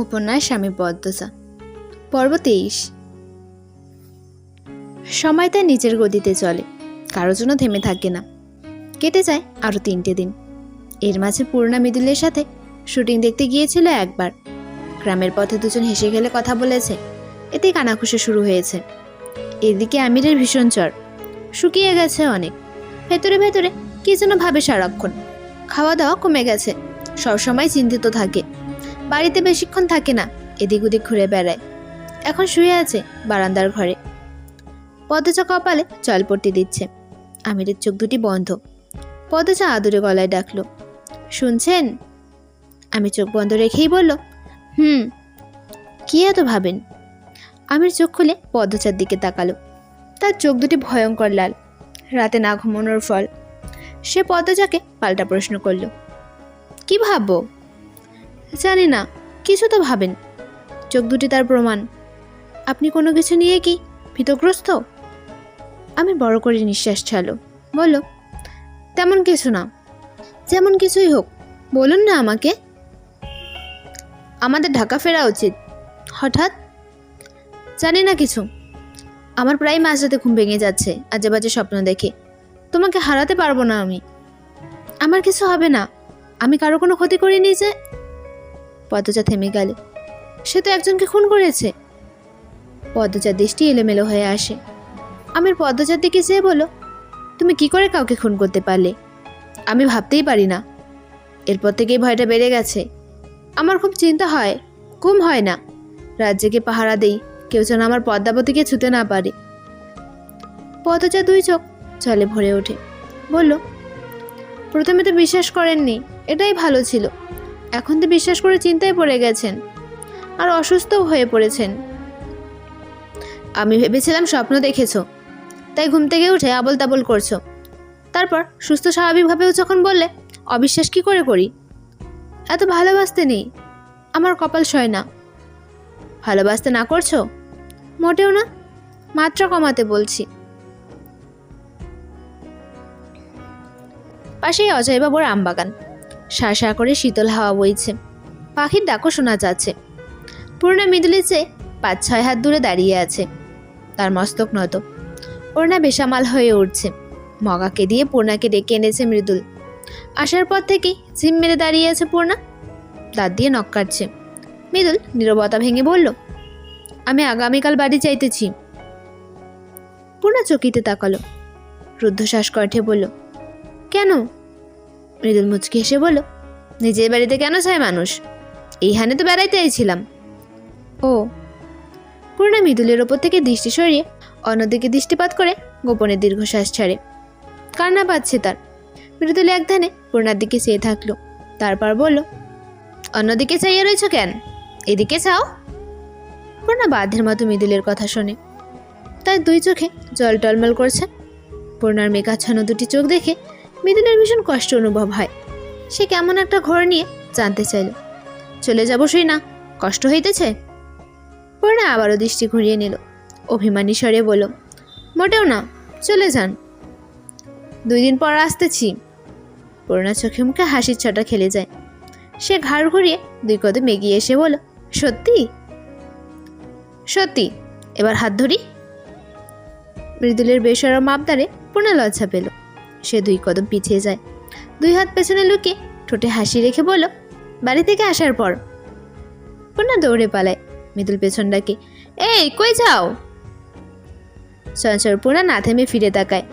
উপন্যাস স্বামী পদ্মজা পর্ব 23। সময় তার নিজের গতিতে চলে, কারোর জন্য থেমে থাকে না। কেটে যায় আরও 3টে দিন। এর মাঝে পূর্ণা মৃদুলের সাথে শুটিং দেখতে গিয়েছিল একবার। গ্রামের পথে দুজন হেসে খেলে কথা বলেছে, এতেই কানাঘুষো শুরু হয়েছে। এদিকে আমিরের ভীষণ জ্বর, শুকিয়ে গেছে অনেক। ভেতরে ভেতরে কি যেন ভাবে সারাক্ষণ। খাওয়া দাওয়া কমে গেছে, সবসময় চিন্তিত থাকে। বাড়িতে বেশিক্ষণ থাকে না, এদিক ওদিক ঘুরে বেড়ায়। এখন শুয়ে আছে বারান্দার ঘরে। পদ্মজা কপালে জলপট্টি দিচ্ছে। আমিরের চোখ দুটি বন্ধ। পদ্মজা আদুরে গলায় ডাকলো, শুনছেন? আমি চোখ বন্ধ রেখেই বলল, কি এত ভাবেন? আমির চোখ খুলে পদ্মজার দিকে তাকালো। তার চোখ দুটি ভয়ঙ্কর লাল, রাতে না ঘুমানোর ফল। সে পদ্মজাকে পাল্টা প্রশ্ন করল, কি ভাববো? জানি না, কিছু তো ভাবেন। চোখ দুটি তার প্রমাণ। আপনি কোনো কিছু নিয়ে কি ভীতগ্রস্ত? আমি বড় করে নিঃশ্বাস ছাড়ল, বলল, তেমন কিছু না। যেমন কিছুই হোক বলুন না আমাকে। আমাদের ঢাকা ফেরা উচিত। হঠাৎ? জানি না কিছু। আমার প্রায় মাঝরাতে ঘুম ভেঙে যাচ্ছে আজে বাজে স্বপ্ন দেখে। তোমাকে হারাতে পারবো না আমি। আমার কিছু হবে না, আমি কারো কোনো ক্ষতি করিনি যে। পদ্মজা থেমে গেল। সে তো একজনকে খুন করেছে। পদ্মজার দৃষ্টি এলোমেলো হয়ে আসে। আমির পদ্মজার দিকে চেয়ে বলল, তুমি কি করে কাউকে খুন করতে পারলে? আমি ভাবতেই পারি না। এরপর থেকেই ভয়টা বেড়ে গেছে। আমার খুব চিন্তা হয়, ঘুম হয় না। রাত জেগে পাহারা দেই, কেউ যেন আমার পদ্মাবতীকে ছুতে না পারে। পদ্মজা দুই চোখ জলে ভরে ওঠে, বলল, প্রথমে তো বিশ্বাস করেননি, এটাই ভালো ছিল। এখন তো বিশ্বাস করে চিন্তায় পড়ে গেছেন, আর অসুস্থও হয়ে পড়েছেন। আমি ভেবেছিলাম স্বপ্ন দেখেছো, তাই ঘুম থেকে উঠে আবল তাবল করছো। তারপর সুস্থ স্বাভাবিকভাবেও যখন বললে, অবিশ্বাস কি করে করি? এত ভালোবাসতে নেই, আমার কপাল সয় না। ভালোবাসতে না করছো? মোটেও না, মাত্রা কমাতে বলছি। পাশেই অজয়বাবুর আমবাগান। শাঁ করে শীতল হাওয়া বইছে, পাখির ডাকও শোনা যাচ্ছে। পূর্ণা মৃদুলের চেয়ে 5-6 হাত দূরে দাঁড়িয়ে আছে। তার মস্তক নত, পূর্ণা বেসামাল হয়ে উঠছে। মগাকে দিয়ে পূর্ণাকে ডেকে এনেছে মৃদুল। আসার পর থেকেই ঝিম মেরে দাঁড়িয়ে আছে পূর্ণা, দাঁত দিয়ে নখ কাটছে। মৃদুল নীরবতা ভেঙে বলল, আমি আগামীকাল বাড়ি চাইতেছি। পূর্ণা চকিতে তাকালো, রুদ্ধশ্বাস কণ্ঠে বলল, কেন? মৃদুল মুচকি হেসে বলল, নিজের বাড়িতে কেন চায় মানুষ? এইখানে তো বেড়াইতে আইছিলাম। ও। পূর্ণা মৃদুলের ওপর থেকে দৃষ্টি সরিয়ে অন্যদিকে দৃষ্টিপাত করে গোপনে দীর্ঘশ্বাস ছাড়ে। কান্না পাচ্ছে তার। মৃদুল এক ধ্যানে পূর্ণার দিকে চেয়ে থাকলো, তারপর বলল, অন্যদিকে চাইয়ে রয়েছ কেন? এদিকে চাও। পূর্ণা বাঁধের মতো মৃদুলের কথা শোনে, তার দুই চোখে জল টলমল করছে। পূর্ণার মেঘাচ্ছন্ন দুটি চোখ দেখে মৃদুলের ভীষণ কষ্ট অনুভব হয়। সে কেমন একটা ঘর নিয়ে জানতে চাইল, চলে যাব শুই না, কষ্ট হইতেছে? পূর্ণা আবারও দৃষ্টি ঘুরিয়ে নিল, অভিমানী স্বরে বলল, মোটেও না, চলে যান। 2 দিন পর আসতেছি। পূর্ণা চোখে মুখে হাসির ছটা খেলে যায়। সে ঘাড় ঘুরিয়ে 2 কদম এগিয়ে এসে বলল, সত্যি? সত্যি। এবার হাত ধরি। মৃদুলের বেসরম আবদারে পূর্ণা লজ্জা পেল। সে 2 কদম পিছিয়ে যায়, 2 হাত পেছনে লুকিয়ে ঠোঁটে হাসি রেখে বলল, বাড়ি থেকে আসার পর। পূর্ণা দৌড়ে পালায়। মৃদুল পেছন ডাকে, এই কই যাও? চঞ্চল পূর্ণা না থেমে ফিরে তাকায়।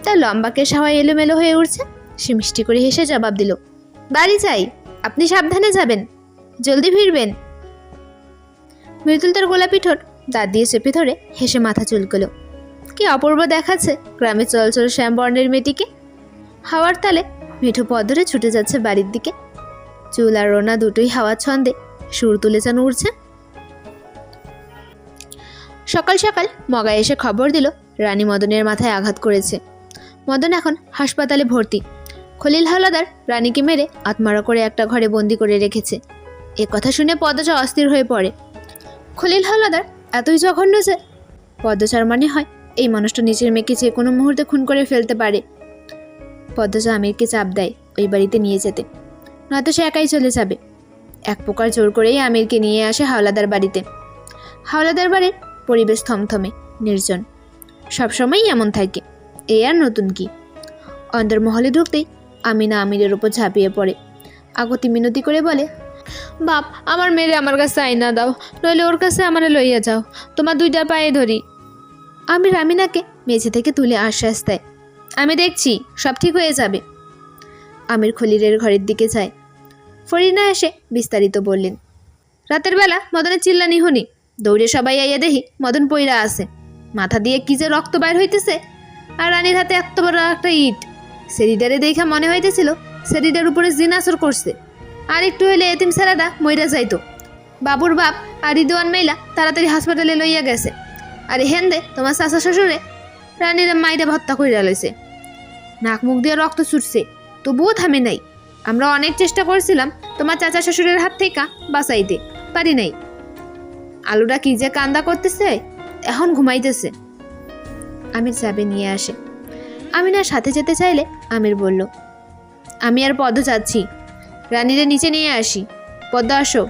তার লম্বা কেশ হাওয়ায় এলোমেলো হয়ে উঠছে। সে মিষ্টি করে হেসে জবাব দিল, বাড়ি যাই, আপনি সাবধানে যাবেন, জলদি ফিরবেন। মৃদুল তার গোলাপি ঠোঁট দাঁত দিয়ে চেপে ধরে হেসে মাথা চুলকলো। কি অপূর্ব দেখাচ্ছে গ্রামে চলচল শ্যামবর্ণের মেয়েটিকে। হাওয়ার তালে মিঠো পথ ধরে ছুটে যাচ্ছে বাড়ির দিকে। চুল আর রোনা দুটোই হাওয়ার ছন্দে সুর তুলে যেন উঠছে। সকাল সকাল মগা এসে খবর দিল, রানী মদনের মাথায় আঘাত করেছে। মদন এখন হাসপাতালে ভর্তি। খলিল হাওলাদার রানীকে মেরে আত্মারা করে একটা ঘরে বন্দি করে রেখেছে। এ কথা শুনে পদ্মজা অস্থির হয়ে পড়ে। খলিল হাওলাদার এতই জঘন্য যে পদ্মজার মনে হয় এই মানুষটা নিজের মেয়েকে যে কোনো মুহূর্তে খুন করে ফেলতে পারে। পদ্মজা আমিরকে চাপ দেয় ওই বাড়িতে নিয়ে যেতে, নয়তো সে একাই চলে যাবে। এক প্রকার জোর করেই আমিরকে নিয়ে আসে হাওলাদার বাড়িতে। হাওলাদার বাড়ির পরিবেশ থমথমে, নির্জন, সবসময়ই এমন থাকে। এ আর নতুন কি? অন্দরমহলে ঢুকতেই আমিনা আমিরের ওপর ঝাঁপিয়ে পড়ে, আগতি মিনতি করে বলে, বাপ, আমার মেয়েরে আমার কাছে আইনা দাও, নইলে ওর কাছে আমারে লইয়া যাও, তোমার দুইটা পায়ে ধরি। আমির আমিনাকে মেঝে থেকে তুলে আশ্বাস দেয়, আমি দেখছি, সব ঠিক হয়ে যাবে। আমির খলিলের ঘরের দিকে যায়। ফরিনা এসে বিস্তারিত বললেন, রাতের বেলা মদনের চিল্লানি শুনি, দৌড়ে সবাই আইয়া দেখি মদন পইরা আছে, মাথা দিয়ে কি যে রক্ত বাইর হইতেছে, আর রানীর হাতে এত বড় একটা ইট। সেরিডারে দেখা মনে হইতেছিল সেরিডার উপরে জিন আসর করছে, আর একটু হইলে এতিম ছেলেটা মইরা যাইতো। বাবুর বাপ আর রিদওয়ান মেলা তাড়াতাড়ি হাসপাতালে লইয়া গেছে, আর হেন্দে তোমার চাচা শ্বশুরে রানীর মাইরে হত্যা কইরা লইছে। নাক মুখ দিয়ে রক্ত ছুটছে, তবুও থামে নাই। আমরা অনেক চেষ্টা করছিলাম তোমার চাচা শ্বশুরের হাত থেকে বাঁচাইতে, পারি নাই। আলুটা কি যে কান্দা করতেছে, এখন ঘুমাইতেছে। আমির চাবি নিয়ে আসে। আমিনার সাথে যেতে চাইলে আমির বলল, আমি আর পদ্ম যাচ্ছি, রানীরে নিচে নিয়ে আসি, পদ্ম আসো।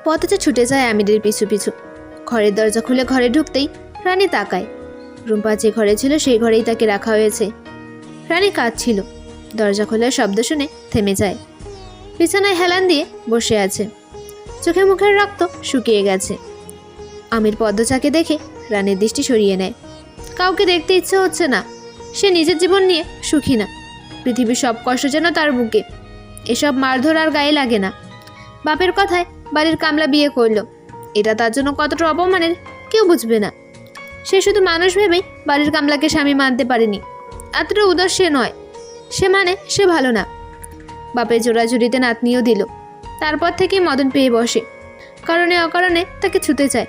পদ্মটা ছুটে যায় আমিরের পিছু পিছু। ঘরের দরজা খুলে ঘরে ঢুকতেই রানী তাকায়। রুম্পা যে ঘরে ছিল সেই ঘরেই তাকে রাখা হয়েছে। রানী কাঁদছিল। দরজা খোলার শব্দ শুনে থেমে যায়। বিছানায় হেলান দিয়ে বসে আছে, চোখে মুখের রক্ত শুকিয়ে গেছে। আমির পদ্মচাকে দেখে রানীর দৃষ্টি সরিয়ে নেয়। কাউকে দেখতে ইচ্ছে হচ্ছে না। সে নিজের জীবন নিয়ে সুখী না। পৃথিবীর সব কষ্ট যেন তার বুকে। এসব মারধর আর গায়ে লাগে না। বাপের কথায় বাড়ির কামলা বিয়ে করলো, এটা তার জন্য কতটা অপমানের কেউ বুঝবে না। সে শুধু মানুষ ভেবেই বাড়ির কামলাকে স্বামী মানতে পারেনি। এতটা উদার সে নয়। সে ভালো না। বাপের জোড়াজুড়িতে নাতনিও দিল। তারপর থেকেই মদন পেয়ে বসে। কারণে অকারণে তাকে ছুতে চায়।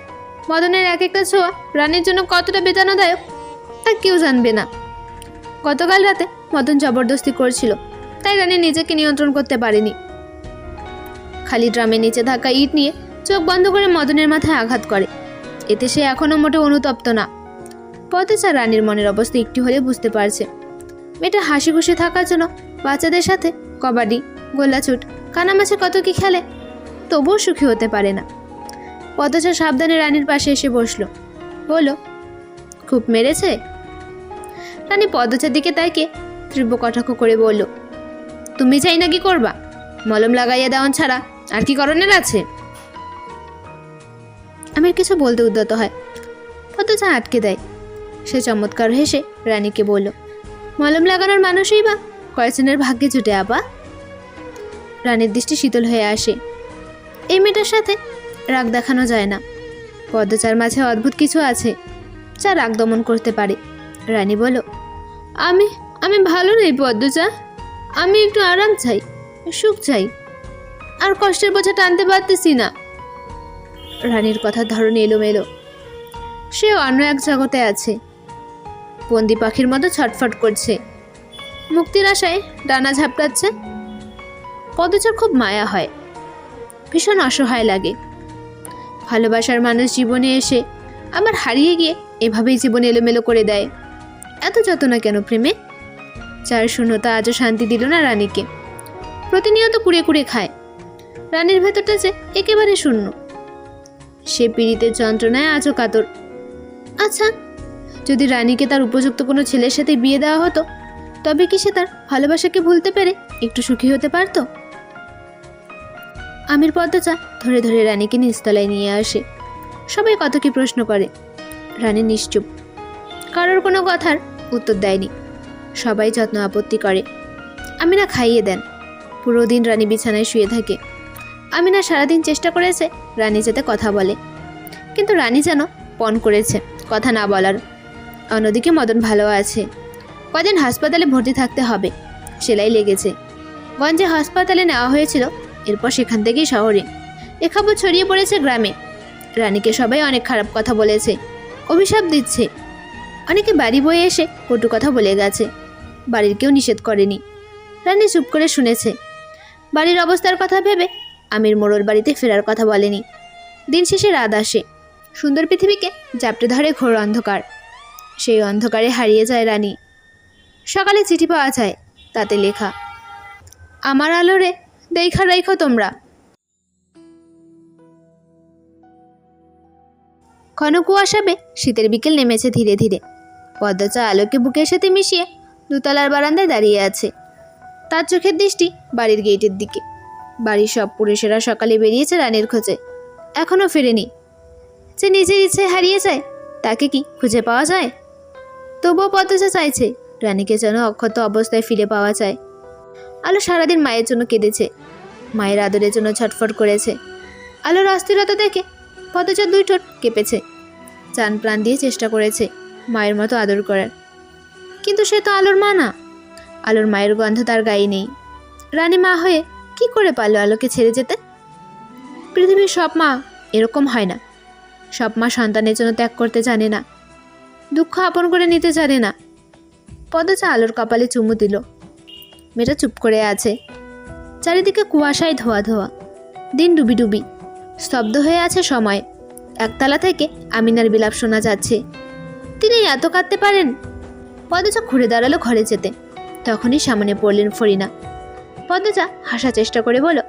মদনের এক একটা ছোঁয়া রানীর জন্য কতটা বেদনাদায়ক তা কেউ জানবে না। গতকাল রাতে মদন জবরদস্তি করছিল, তাই রানী নিজেকে নিয়ন্ত্রণ করতে পারেনি। খালি ড্রামের নিচে থাকা ইট নিয়ে চোখ বন্ধ করে মদনের মাথায় আঘাত করে। এতে সে এখনো মোটে অনুতপ্ত না। পদ্মচা রানীর মনের অবস্থা একটু হলে বুঝতে পারছে। মেয়েটা হাসি খুশি থাকার জন্য বাচ্চাদের সাথে কবাডি, গোল্লাছুট, কানামাছি কত কি খেলে, তবুও সুখী হতে পারে না। পদ্মচা সাবধানে রানীর পাশে এসে বসলো, বলল, খুব মেরেছে? রানী পদ্মচার দিকে তাইকে তীব্র কটাক্ষ করে বলল, তুমি চাই না কি করবা? মলম লাগাইয়া দেওয়ান ছাড়া আর কি করণের আছে? আমির কিছু বলতে উদ্যত হয়। পদ্মচা আটকে দেয়। সে চমৎকার হেসে রানীকে বলল, মলম লাগানোর মানুষই বা কয়েকজনের ভাগ্যে জুটে আপা। রানীর দৃষ্টি শীতল হয়ে আসে। এই মেয়েটার সাথে রাগ দেখানো যায় না। পদ্মচার মাঝে অদ্ভুত কিছু আছে যা রাগ দমন করতে পারে। রানী বলল, আমি ভালো নেই পদ্মচা। আমি একটু আরাম চাই, সুখ চাই, আর কষ্টের বোঝা টানতে পারতেছি না। রানীর কথার ধরন এলোমেলো। সে অন্য এক জগতে আছে। বন্দি পাখির মতো ছটফট করছে, মুক্তির আশায় ডানা ঝাপটাচ্ছে। পদ্মচার খুব মায়া হয়, ভীষণ অসহায় লাগে। ভালোবাসার মানুষ জীবনে এসে আবার হারিয়ে গিয়ে এভাবেই জীবন এলোমেলো করে দেয়। এত যত্ন কেন প্রেমে? যার শূন্যতা আজও শান্তি দিল না রানীকে। প্রতিনিয়ত কুড়ে কুড়ে খায়। রানীর ভেতরটা যে একেবারে শূন্য। সে পীড়িতের যন্ত্রণায় আজও কাতর। আচ্ছা, যদি রানীকে তার উপযুক্ত কোনো ছেলের সাথে বিয়ে দেওয়া হতো, তবে কি সে তার ভালোবাসাকে ভুলতে পেরে একটু সুখী হতে পারত? আমির পদ্মচা ধরে ধরে রানীকে নিচতলায় নিয়ে আসে। সবাই কত কি প্রশ্ন করে। রানী নিশ্চুপ, কারোর কোনো কথার উত্তর দেয়নি। সবাই যত্ন আপত্তি করে। আমিনা খাইয়ে দেন। পুরো দিন রানী বিছানায় শুয়ে থাকে। আমিনা সারাদিন চেষ্টা করেছে রানী যাতে কথা বলে, কিন্তু রানী যেন পণ করেছে কথা না বলার। অন্যদিকে মদন ভালো আছে। কদিন হাসপাতালে ভর্তি থাকতে হবে, সেলাই লেগেছে। গঞ্জে হাসপাতালে নেওয়া হয়েছিল, এরপর সেখান থেকেই শহরে। এ খবর ছড়িয়ে পড়েছে গ্রামে। রানীকে সবাই অনেক খারাপ কথা বলেছে, অভিশাপ দিচ্ছে। অনেকে বাড়ি বয়ে এসে কটু কথা বলে গেছে। বাড়ির কেউ নিষেধ করেনি। রানী চুপ করে শুনেছে। বাড়ির অবস্থার কথা ভেবে আমির মোড়ল বাড়িতে ফেরার কথা বলেনি। দিন শেষে রাত আসে। সুন্দর পৃথিবীকে জাপটে ধরে ঘোর অন্ধকার। সেই অন্ধকারে হারিয়ে যায় রানী। সকালে চিঠি পাওয়া যায়, তাতে লেখা, আমার আলোরে দেখা রাখো তোমরা। ঘন কুয়াশাবে শীতের বিকেল নেমেছে ধীরে ধীরে। পদ্মজা আলোকে বুকের সাথে মিশিয়ে দুতলার বারান্দায় দাঁড়িয়ে আছে। তার চোখের দৃষ্টি বাড়ির গেটের দিকে। বাড়ির সব পুরুষেরা সকালে বেরিয়েছে রানীর খোঁজে, এখনও ফেরেনি। যে নিজের ইচ্ছে হারিয়ে যায় তাকে কি খুঁজে পাওয়া যায়? তবুও পদ্মজা চাইছে রানীকে যেন অক্ষত অবস্থায় ফিরে পাওয়া যায়। আলো সারাদিন মায়ের জন্য কেঁদেছে, মায়ের আদরের জন্য ছটফট করেছে। আলোর অস্থিরতা দেখে পদ্মজার দুই ঠোঁট কেঁপেছে। চান প্রাণ দিয়ে চেষ্টা করেছে মায়ের মতো আদর করার, কিন্তু সে তো আলোর মা না। আলোর মায়ের গন্ধ তার গায়ে নেই। রানী মা হয়ে কি করে পারল আলোকে ছেড়ে যেতে? পৃথিবীর সব মা এরকম হয় না। সব মা সন্তানের জন্য ত্যাগ করতে জানে না, দুঃখ আপন করে নিতে জানে না। পদ্মজা আলোর কপালে চুমু দিল। মেয়েটা চুপ করে আছে। চারিদিকে কুয়াশায় ধোয়া ধোয়া, দিন ডুবি ডুবি। স্তব্ধ হয়ে আছে সময়। একতলা থেকে আমিনার বিলাপ শোনা যাচ্ছে। তিনি এত কাঁদতে পারেন? পদ্মজা ঘুরে দাঁড়ালো ঘরে যেতে। তখনই সামনে পড়লেন ফরিনা। পদ্মজা হাসার চেষ্টা করে বলল,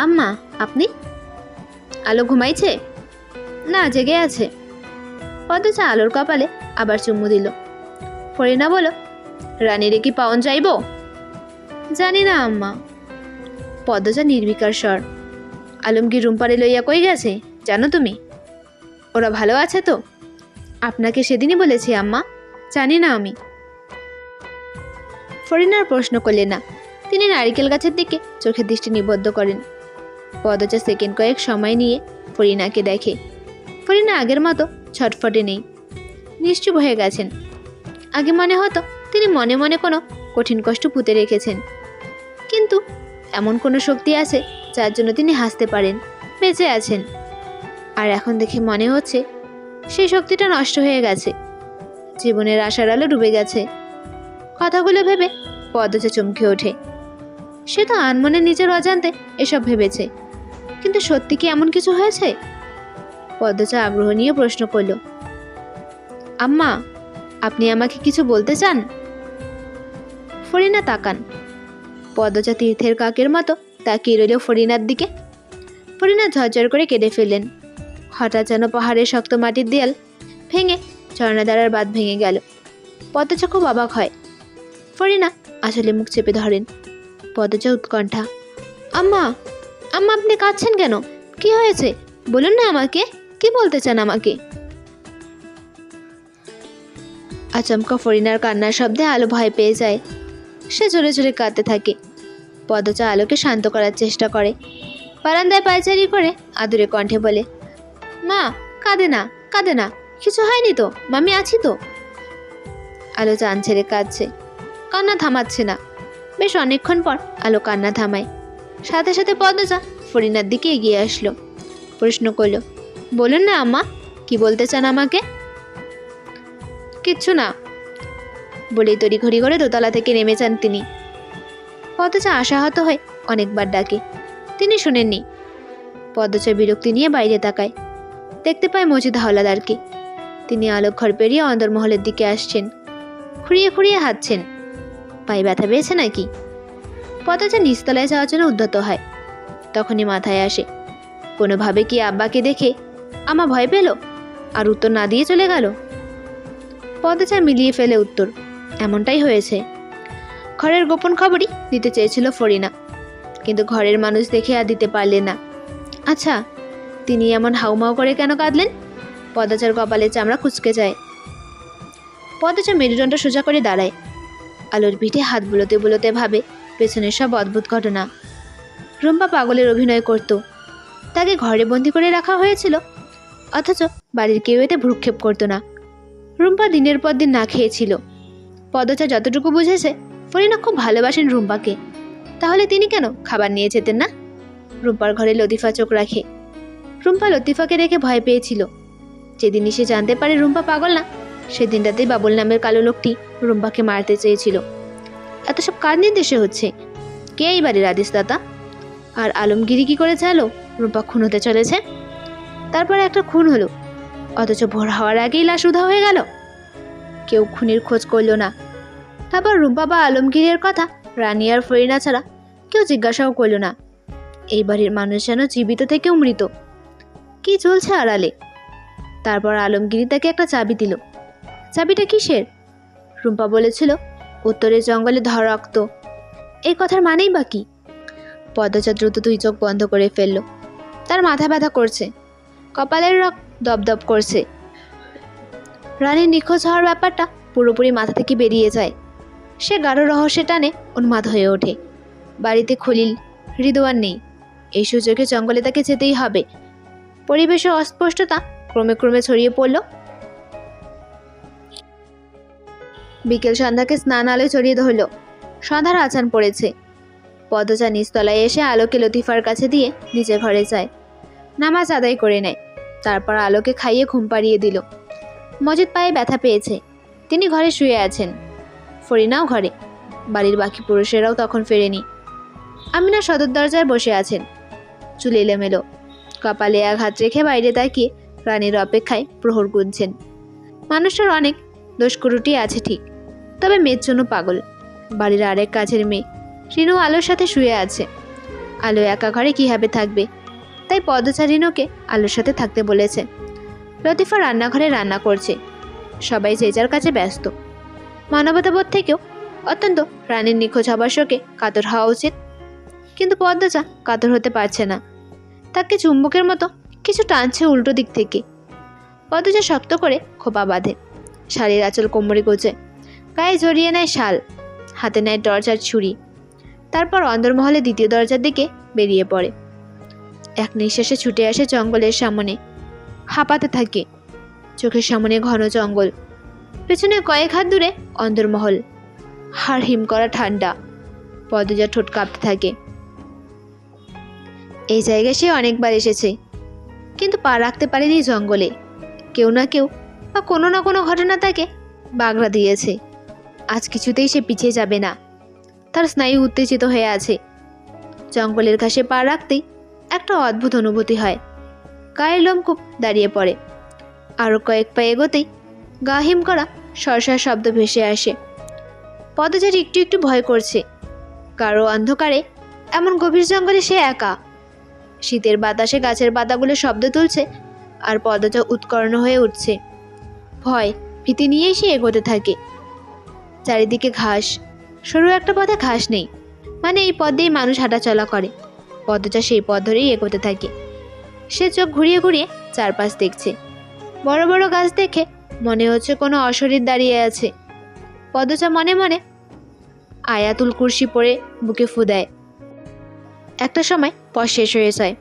আম্মা আপনি? আলো ঘুমাইছে? না, জেগে আছে। পদ্মজা আলোর কপালে আবার চুমু দিল। ফরিনা বলল, রানীরে কি পাওন যাইব? জানি না আম্মা। পদ্মজা নির্বিকার স্বর। আলমগীর রুম্পারে লইয়া কই গেছে জানো তুমি? ওরা ভালো আছে তো? আপনাকে সেদিনই বলেছি আম্মা, জানি না আমি। ফরিনার প্রশ্ন করলেন না। তিনি নারিকেল গাছের দিকে চোখের দৃষ্টি নিবদ্ধ করেন। পদ্মজা সেকেন্ড কয়েক সময় নিয়ে ফরিনাকে দেখে। ফরিনা আগের মতো ছটফটে নেই, নিশ্চুপ হয়ে গেছেন। আগে মনে হতো তিনি মনে মনে কোনো কঠিন কষ্ট পুঁতে রেখেছেন, কিন্তু এমন কোনো শক্তি আছে যার জন্য তিনি হাসতে পারেন, বেঁচে আছেন। আর এখন দেখে মনে হচ্ছে সেই শক্তিটা নষ্ট হয়ে গেছে, জীবনের আশার আলো ডুবে গেছে। কথাগুলো ভেবে পদ্মজা চমকে ওঠে। সে তো আনমনে নিজের অজান্তে এসব ভেবেছে, কিন্তু সত্যি কি এমন কিছু হয়েছে? পদ্মজা আগ্রহ নিয়ে প্রশ্ন করল, আম্মা আপনি আমাকে কিছু বলতে চান? ফরিনা তাকান। পদ্মজা তীর্থের কাকের মতো তাকিয়ে রইল ফরিনার দিকে। ফরিনা ঝরঝর করে কেঁদে ফেললেন। হঠাৎ যেন পাহাড়ের শক্ত মাটির দেয়াল ভেঙে ঝর্ণাধারার বাঁধ ভেঙে গেল। পদ্মজা খুব অবাক হয়। ফরিনা আসলে মুখ চেপে ধরেন। পদ্মজা উৎকণ্ঠা, আম্মা আম্মা আপনি কাঁদছেন কেন? কি হয়েছে বলুন না আমাকে, কি বলতে চান আমাকে? আচমকা ফরিনার কান্নার শব্দে আলো ভয় পেয়ে যায়। সে জোরে জোরে কাঁদতে থাকে। পদ্মজা আলোকে শান্ত করার চেষ্টা করে। বারান্দায় পায়চারি করে আদুরে কণ্ঠে বলে, মা কাঁদে না, কাঁদে না, কিছু হয়নি তো, মামি আছি তো। আলো চান ছেড়ে কাঁদছে, কান্না থামাচ্ছে না। বেশ অনেকক্ষণ পর আলো কান্না থামায়। সাথে সাথে পদ্মজা ফরিনার দিকে এগিয়ে আসলো। প্রশ্ন করল, বলুন না আম্মা, কি বলতে চান আমাকে? কিচ্ছু না বলেই তড়িঘড়ি করে দোতলা থেকে নেমে যান তিনি। পদ্মজা আশাহত হয়ে অনেকবার ডাকে, তিনি শোনেননি। পদ্মজা বিরক্তি নিয়ে বাইরে তাকায়। দেখতে পায় মজিদ হাওলাদারকে। তিনি আলোক ঘর পেরিয়ে অন্দরমহলের দিকে আসছেন। খুঁড়িয়ে খুঁড়িয়ে হাঁটছেন। পায়ে ব্যথা পেয়েছে নাকি? পদ্মজা নিচতলায় যাওয়ার জন্য উদ্যত হয়। তখনই মাথায় আসে, কোনোভাবে কি আব্বাকে দেখে আমা ভয় পেল আর উত্তর না দিয়ে চলে গেল? পদ্মজা মিলিয়ে ফেলে উত্তর, এমনটাই হয়েছে। ঘরের গোপন খবরই দিতে চেয়েছিল ফরিনা, কিন্তু ঘরের মানুষ দেখে আর দিতে পারলেন না। আচ্ছা, তিনি এমন হাউমাউ করে কেন কাঁদলেন? পদ্মজার কপালে চামড়া কুঁচকে যায়। পদ্মজা মেরুদণ্ড সোজা করে দাঁড়ায়। আলোর পিঠে হাত বুলোতে বুলোতে ভাবে পেছনের সব অদ্ভুত ঘটনা। রুম্পা পাগলের অভিনয় করত, তাকে ঘরে বন্দি করে রাখা হয়েছিল, অথচ বাড়ির কেউ এতে ভ্রুক্ষেপ করতো না। রুম্পা দিনের পর দিন না খেয়েছিল। পদ্মজা যতটুকু বুঝেছে, ফরিনা খুব ভালোবাসেন রুম্পাকে। তাহলে তিনি কেন খাবার নিয়ে যেতেন না? রুম্পার ঘরে লতিফা চোখ রাখে। রুম্পা লতিফাকে দেখে ভয় পেয়েছিল। যেদিনই সে জানতে পারে রুম্পা পাগল না, সেদিনটাতেই বাবুল নামের কালো লোকটি রুম্পাকে মারতে চেয়েছিল। এত সব কার নির্দেশে হচ্ছে? কে এই বাড়ির আদেশদাতা? আর আলমগিরি কি করে জানলো রুম্পা খুন হতে চলেছে? তারপরে একটা খুন হলো, অথচ ভোর হওয়ার আগেই লাশ উধাও হয়ে গেল। কেউ খুনির খোঁজ করল না। তারপর রুম্পা বা আলমগীরের কথা রানী আর ফরিনা ছাড়া কেউ জিজ্ঞাসাও করল না। এই বাড়ির মানুষ যেন জীবিত থেকেও মৃত। কি চলছে আড়ালে? তারপর আলমগিরি তাকে একটা চাবি দিল। চাবিটা কিসের? রুম্পা বলেছিল উত্তরের জঙ্গলে ধরা রক্ত। এই কথার মানেই বা কি? পদ্মজা দ্রুত দুই চোখ বন্ধ করে ফেলল। তার মাথা ব্যথা করছে, কপালের রক্ত দপদপ করছে। রানীর নিখোঁজ হওয়ার ব্যাপারটা পুরোপুরি মাথা থেকে বেরিয়ে যায়। সে গাঢ় রহস্যে টানে উন্মাদ হয়ে ওঠে। বাড়িতে খলিল, রিদওয়ান নেই। এই সুযোগে জঙ্গলে তাকে যেতেই হবে। পরিবেশের অস্পষ্টতা ক্রমে ক্রমে ছড়িয়ে পড়ল। বিকেল সন্ধ্যাকে স্নান আলোয় ছড়িয়ে ধরল। সন্ধ্যার আজান পড়েছে। পদ্মজা নিচতলায় এসে আলোকে লতিফার কাছে দিয়ে নিচে ঘরে যায়। নামাজ আদায় করে নেয়। তারপর আলোকে খাইয়ে ঘুম পাড়িয়ে দিল। মজিদ পায়ে ব্যথা পেয়েছে। তিনি ঘরে শুয়ে আছেন। ফরিনাও ঘরে। বাড়ির বাকি পুরুষেরাও তখন ফেরেনি। আমিনা সদর দরজায় বসে আছেন, চুল এলোমেলো, কপালে এক হাত রেখে বাইরে তাকিয়ে রানীর অপেক্ষায় প্রহর গুনছেন। মানুষটার অনেক দোষকুরুটি আছে ঠিক, তবে মেয়ের জন্য পাগল। বাড়ির আরেক কাছের মেয়ে রিনু আলোর সাথে শুয়ে আছে। আলো একা ঘরে কীভাবে থাকবে, তাই পদ্মজা রিনুকে আলোর সাথে থাকতে বলেছে। লতিফা রান্নাঘরে রান্না করছে। সবাই যে যার কাছে ব্যস্ত। মানবতাবোধ থেকেও অত্যন্ত রানীর নিখোঁজ হবার শোকে কাতর হওয়া উচিত, কিন্তু পদ্মজা কাতর হতে পারছে না। তাকে চুম্বকের মতো কিছু টানছে উল্টো দিক থেকে। পদ্মজা শক্ত করে খোপা বাঁধে, শাড়ির আঁচল কোমরে গোছে, গায়ে জড়িয়ে নেয় শাল, হাতে নেয় টর্চ আর ছুরি। তারপর অন্দরমহলে দ্বিতীয় দরজার দিকে বেরিয়ে পড়ে। এক নিঃশ্বাসে ছুটে আসে জঙ্গলের সামনে, হাঁপাতে থাকে। চোখের সামনে ঘন জঙ্গল, পেছনে কয়েক হাত দূরে অন্দরমহল, হাড় হিম করা ঠান্ডা। পদ্মজা ঠোঁট কাঁপতে থাকে। এই জায়গায় সে অনেকবার এসেছে, কিন্তু পা রাখতে পারেনি জঙ্গলে। কেউ না কেউ বা কোনো না কোনো ঘটনা তাকে বাগড়া দিয়েছে। আজ কিছুতেই সে পিছিয়ে যাবে না। তার স্নায়ু উত্তেজিত হয়ে আছে। জঙ্গলের ঘাসে পা রাখতেই একটা অদ্ভুত অনুভূতি হয়। গায়ের লোমকূপ দাঁড়িয়ে পড়ে। আরও কয়েক পা এগোতেই গা হিম করা সরসার শব্দ ভেসে আসে। পদ্মজার একটু একটু ভয় করছে। কারো অন্ধকারে এমন গভীর জঙ্গলে সে একা। শীতের বাতাসে গাছের পাতাগুলো শব্দ তুলছে, আর পদ্মজা উৎকর্ণ হয়ে উঠছে। ভয় ভীতি নিয়েই সে এগোতে থাকে। চারিদিকে ঘাস, সরু একটা পথে ঘাস নেই, মানে এই পথ দিয়েই মানুষ হাঁটাচলা করে। পদ্মজা সেই পথ ধরেই এগোতে থাকে। সে চোখ ঘুরিয়ে ঘুরিয়ে চারপাশ দেখছে। বড় বড় গাছ দেখে মনে হচ্ছে কোনো অশরীর দাঁড়িয়ে আছে। পদ্মজা মনে মনে আয়াতুল কুরসি পড়ে বুকে ফু দেয়। একটা সময় পথ শেষ হয়ে যায়।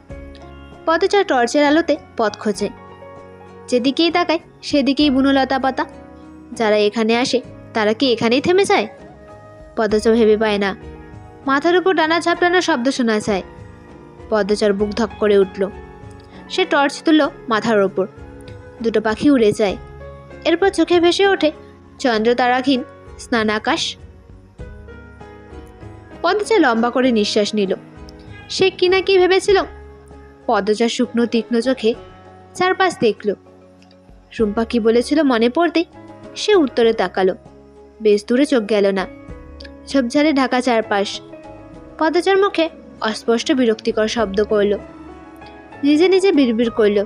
পদ্মজা টর্চের আলোতে পথ খোঁজে। যেদিকেই তাকায় সেদিকেই বুনো লতা পাতা। যারা এখানে আসে তারা কি এখানেই থেমে যায়? পদ্মজা ভেবে পায় না। মাথার উপর ডানা ঝাপটানোর শব্দ শোনা যায়। পদ্মজার বুক ধক করে উঠল। সে টর্চ তুলল মাথার ওপর। দুটো পাখি উড়ে যায়। এরপর চোখে ভেসে ওঠে চন্দ্র তারাহীন স্নান আকাশ। পদ্মজা লম্বা করে নিঃশ্বাস নিল। সে কি না কি ভেবেছিল। পদ্মজার শুকনো তীক্ষ্ণ চোখে চারপাশ দেখল। রুম্পা কি বলেছিল মনে পড়তে সে উত্তরে তাকালো। বেশ দূরে চোখ গেল না। ঝোপঝাড়ে ঢাকা চারপাশ। পদ্মজার মুখে অস্পষ্ট বিরক্তিকর শব্দ করল। নিজে নিজে বিড়বিড় করল,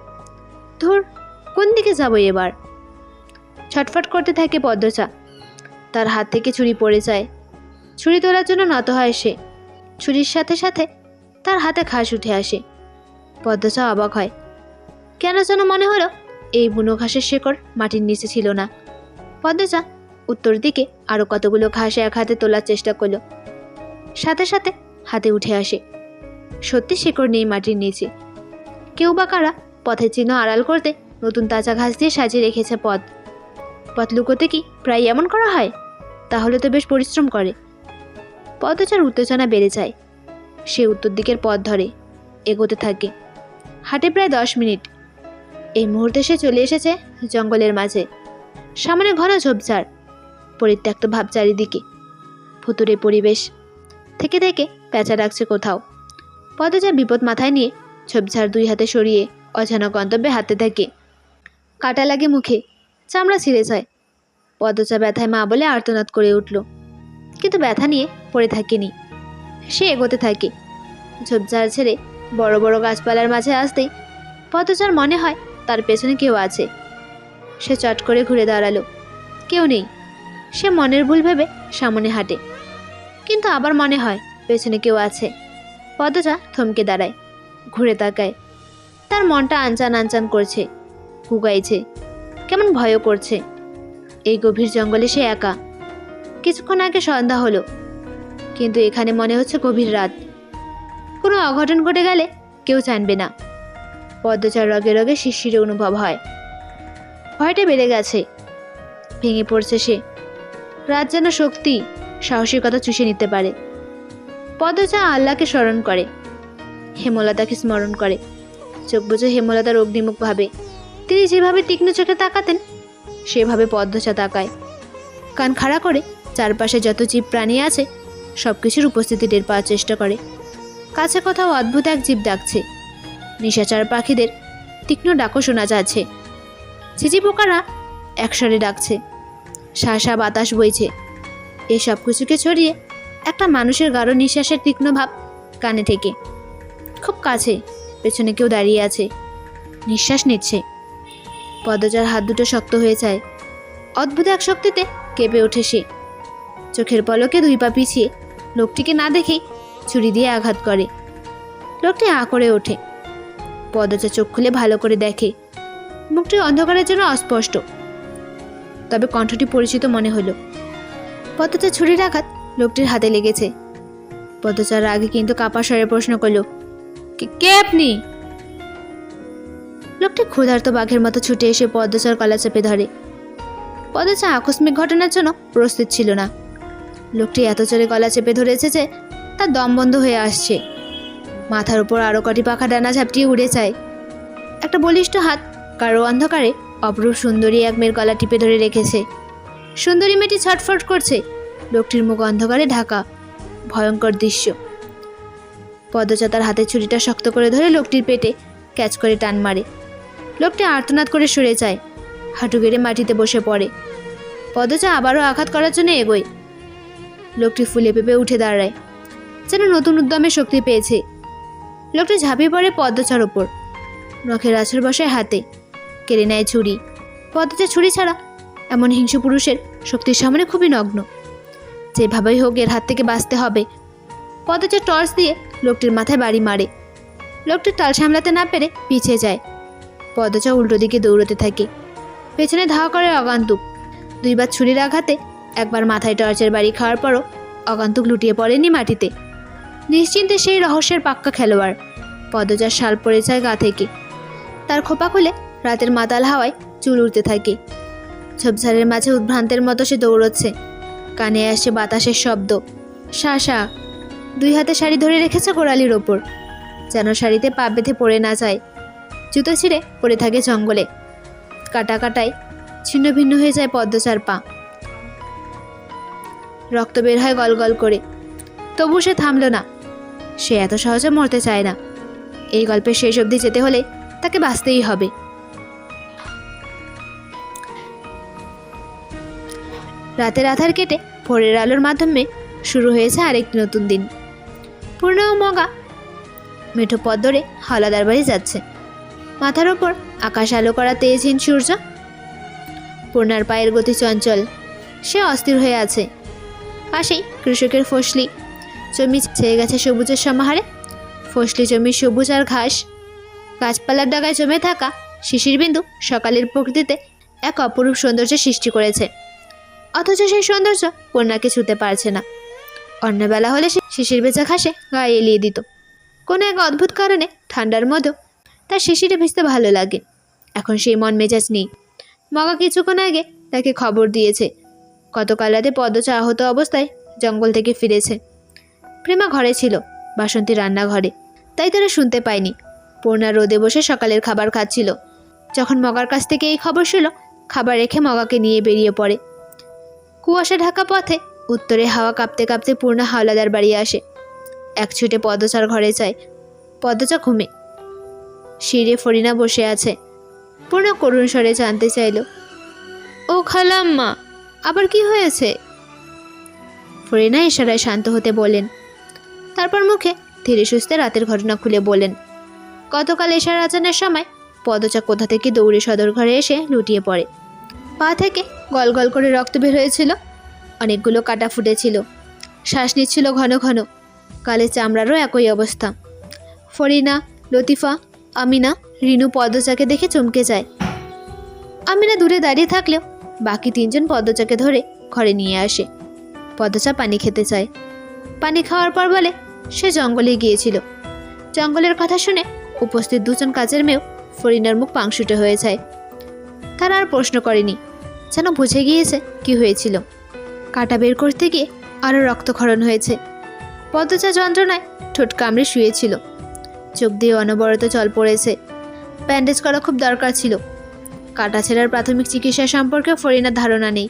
ধুর, কোন দিকে যাব এবার? ছটফট করতে থাকে পদ্মজা। তার হাত থেকে ছুরি পড়ে যায়। ছুরি তোলার জন্য নত হয় সে। ছুরির সাথে সাথে তার হাতে ঘাস উঠে আসে। পদ্মজা অবাক হয়। কেন যেন মনে হলো এই বুনো ঘাসের শেকড় মাটির নিচে ছিল না। পদ্মজা উত্তর দিকে আরো কতগুলো ঘাস এক হাতে তোলার চেষ্টা করল। সাথে সাথে হাতে উঠে আসে। সত্যি শেকড় নেই মাটির নিচে। কেউ বা কারা পথের চিহ্ন আড়াল করতে নতুন তাজা ঘাস দিয়ে সাজিয়ে রেখেছে পথ। পথ লুকোতে কি প্রায় এমন করা হয়? তাহলে তো বেশ পরিশ্রম করে। পদ্মজার উত্তেজনা বেড়ে যায়। সে উত্তর দিকের পথ ধরে এগোতে থাকে। হাঁটে প্রায় 10 মিনিট। এই মুহূর্তে সে চলে এসেছে জঙ্গলের মাঝে। সামনে ঘন ঝোপঝাড়, পরিত্যক্ত ভাব চারিদিকে। ভুতুরে পরিবেশ থেকে থেকে প্যাঁচা ডাকছে কোথাও। পদ্মজা বিপদ মাথায় নিয়ে ঝোপঝাড় দুই হাতে সরিয়ে অজানা গন্তব্যে হাঁটতে থাকে। কাটা লাগে মুখে, চামড়া ছিঁড়ে যায়। পদ্মজা ব্যথায় মা বলে আর্তনাদ করে উঠল, কিন্তু ব্যথা নিয়ে পড়ে থাকেনি। সে এগোতে থাকে। ঝোপঝাড় ছেড়ে বড় বড় গাছপালার মাঝে আসতেই পদচার মনে হয় তার পেছনে কেউ আছে। সে চট করে ঘুরে দাঁড়ালো। কেউ নেই। সে মনের ভুল ভেবে সামনে হাঁটে, কিন্তু আবার মনে হয় পেছনে কেউ আছে। পদচা থমকে দাঁড়ায়, ঘুরে তাকায়। তার মনটা আনচান আনচান করছে, কুগাইছে, কেমন ভয়ও করছে। এই গভীর জঙ্গলে সে একা। কিছুক্ষণ আগে সন্ধ্যা হলো, কিন্তু এখানে মনে হচ্ছে গভীর রাত। কোনো অঘটন ঘটে গেলে কেউ জানবে না। পদ্মচার রগে রগে শিরশিরে অনুভব হয়। ভয়টা বেড়ে গেছে, ভেঙে পড়ছে সে। রাত যেন শক্তি, সাহসিকতা চুষে নিতে পারে। পদ্মচা আল্লাহকে স্মরণ করে, হেমলতাকে স্মরণ করে। চোখ বুঝে হেমলতার অগ্নিমুখ ভাবে। তিনি যেভাবে তীক্ষ্ণ চোখে তাকাতেন সেভাবে পদ্মচা তাকায়। কান খাড়া করে চারপাশে যত জীব প্রাণী আছে সব কিছুর উপস্থিতি টের পাওয়ার চেষ্টা করে। কাছে কোথাও অদ্ভুত এক জীব ডাকছে। নিশাচার পাখিদের তীক্ষ্ণ ডাকও শোনা যাচ্ছে। ঝিঝি পোকারা একসাথে ডাকছে। শাঁসা বাতাস বইছে। এই সব কিছুকে ছড়িয়ে একটা মানুষের গাঢ় নিঃশ্বাসের তীক্ষ্ণ ভাব কানে থেকে। খুব কাছে পেছনে কেউ দাঁড়িয়ে আছে, নিঃশ্বাস নিচ্ছে। পদ্মচার হাত দুটো শক্ত হয়ে যায়। অদ্ভুত এক শক্তিতে কেঁপে ওঠে সে। চোখের পলকে 2 পা পিছিয়ে লোকটিকে না দেখেই ছুরি দিয়ে আঘাত করে। লোকটি আ করে ওঠে। পদ্মচা চোখ খুলে ভালো করে দেখে। মুখটি অন্ধকারের জন্য অস্পষ্ট, তবে কণ্ঠটি পরিচিত মনে হলো। পদ্মচা ছুরির আঘাত লোকটির হাতে লেগেছে। পদ্মচার আগে কিন্তু কাপা স্বরে প্রশ্ন করল, কে আপনি? লোকটি ক্ষুধার্ত বাঘের মতো ছুটে এসে পদ্মচার গলা চেপে ধরে। পদ্মচা আকস্মিক ঘটনার জন্য প্রস্তুত ছিল না। লোকটি এত জোরে গলা চেপে ধরেছে যে তার দম বন্ধ হয়ে আসছে। মাথার উপর আরো কটি পাখা ডানা ঝাপটিয়ে উড়ে যায়। একটা বলিষ্ঠ হাত কারো অন্ধকারে অপরূপ সুন্দরী এক মেয়ের গলা টিপে ধরে রেখেছে। সুন্দরী মেয়েটি ছটফট করছে। লোকটির মুখ অন্ধকারে ঢাকা। ভয়ঙ্কর দৃশ্য। পদ্মচা তার হাতে ছুরিটা শক্ত করে ধরে লোকটির পেটে ক্যাচ করে টান মারে। লোকটি আর্তনাদ করে সরে যায়, হাঁটু গেড়ে মাটিতে বসে পড়ে। পদ্মচা আবারও আঘাত করার জন্য এগোয়। লোকটি ফুলে পেঁপে উঠে দাঁড়ায়, যেন নতুন উদ্যমে শক্তি পেয়েছে। লোকটি ঝাঁপিয়ে পড়ে পদ্মচার ওপর, নখের আছর বসায় হাতে, কেড়ে নেয় ছুরি। পদ্মচা ছুরি ছাড়া এমন হিংস্র পুরুষের শক্তির সামনে খুবই নগ্ন। যেভাবেই হোক এর হাত থেকে বাঁচতে হবে। পদ্মচা টর্চ দিয়ে লোকটির মাথায় বাড়ি মারে। লোকটি টাল সামলাতে না পেরে পিছিয়ে যায়। পদ্মচা উল্টো দিকে দৌড়তে থাকে। পেছনে ধাওয়া করে অগান্তুক। 2 বার ছুরির আঘাতে, একবার মাথায় টর্চের বাড়ি খাওয়ার পরও অগান্তুক লুটিয়ে পড়েনি মাটিতে। নিশ্চিন্তে সেই রহস্যের পাক্কা খেলোয়াড়। পদ্মচার শাল পড়ে যায় গা থেকে। তার খোপা খুলে রাতের মাতাল হাওয়ায় চুল উড়তে থাকে। ঝোপঝাড়ের মাঝে উদ্ভ্রান্তের মতো সে দৌড়চ্ছে। কানে আসছে বাতাসের শব্দ। শাঁসা 2 হাতে শাড়ি ধরে রেখেছে গোড়ালির ওপর, যেন শাড়িতে পা বেঁধে পড়ে না যায়। জুতো ছিঁড়ে পড়ে থাকে জঙ্গলে। কাটা কাটায় ছিন্ন ভিন্ন হয়ে যায় পদ্মচার পা। রক্ত বের হয় গল গল করে। তবু সে থামল না। সে এত সহজে মরতে চায় না। এই গল্পের শেষ অবধি যেতে হলে তাকে বাঁচতেই হবে। রাতের আধার কেটে ভোরের আলোর মাধ্যমে শুরু হয়েছে আরেকটি নতুন দিন। পূর্ণ ও মগা মেঠো পথ ধরে হাওলাদার বাড়ি যাচ্ছে। মাথার ওপর আকাশ আলো করা তেজহীন সূর্য। পূর্ণার পায়ের গতি চঞ্চল। সে অস্থির হয়ে আছে। পাশেই কৃষকের ফসলি জমি ছেয়ে গেছে সবুজের সমাহারে। ফসলি জমির সবুজ আর ঘাস, গাছপালার ডাগায় জমে থাকা শিশির বিন্দু সকালের প্রকৃতিতে এক অপরূপ সৌন্দর্য সৃষ্টি করেছে। অথচ সেই সৌন্দর্য পূর্ণাকে ছুঁতে পারছে না। অন্যবেলা হলে সে শিশির ভেজা ঘাসে গায়ে এলিয়ে দিত। কোনো এক অদ্ভুত কারণে ঠান্ডার মধ্যেও তার শিশিরে ভিজতে ভালো লাগে। এখন সেই মন মেজাজ নেই। মগা কিছুক্ষণ আগে তাকে খবর দিয়েছে গতকাল রাতে পদ্মচা আহত অবস্থায় জঙ্গল থেকে ফিরেছে। প্রেমা ঘরে ছিল, বাসন্তী রান্নাঘরে, তাই তারা শুনতে পায়নি। পূর্ণা রোদে বসে সকালের খাবার খাচ্ছিল। যখন মগার কাছ থেকে এই খবর ছিল, খাবার রেখে মগাকে নিয়ে বেরিয়ে পড়ে। কুয়াশা ঢাকা পথে উত্তরে হাওয়া কাঁপতে কাঁপতে পূর্ণা হাওলাদার বাড়ি আসে। এক ছুটে পদ্মচার ঘরে যায়। পদ্মচা ঘুমে। শিরে ফরিনা বসে আছে। পূর্ণা করুণ স্বরে জানতে চাইল, ও খালাম্মা, আবার কি হয়েছে? ফরিনা ইশারায় শান্ত হতে বলেন, তারপর মুখে ধীরে সুস্থে রাতের ঘটনা খুলে বললেন। গতকাল এশার আজানের সময় পদচা কোথা থেকে দৌড়ে সদর ঘরে এসে লুটিয়ে পড়ে। পা থেকে গল গল করে রক্ত বের হয়েছিল, অনেকগুলো কাটা ফুটেছিল, শ্বাস নিচ্ছিল ঘন ঘন। গালের চামড়ারও একই অবস্থা। ফরিনা, লতিফা, আমিনা, রিনু পদ্মচাকে দেখে চমকে যায়। আমিনা দূরে দাঁড়িয়ে থাকলেও বাকি তিনজন পদ্মচাকে ধরে ঘরে নিয়ে আসে। পদ্মচা পানি খেতে চায়। পানি খাওয়ার পর বলে সে জঙ্গলে গিয়েছিল। জঙ্গলের কথা শুনে উপস্থিত দুজন কাজের মেয়েও ফরিনার মুখ পাংশুটে হয়ে যায়। তারা আর প্রশ্ন করেনি, যেন বুঝে গিয়েছে কি হয়েছিল। কাটা বের করতে গিয়ে আরও রক্তক্ষরণ হয়েছে। পদ্মচা যন্ত্রণায় ঠোঁট কামড়ে শুয়েছিল। চোখ দিয়ে অনবরত জল পড়েছে। ব্যান্ডেজ করা খুব দরকার ছিল। কাটা ছেঁড়ার প্রাথমিক চিকিৎসা সম্পর্কে ফরিনার ধারণা নেই,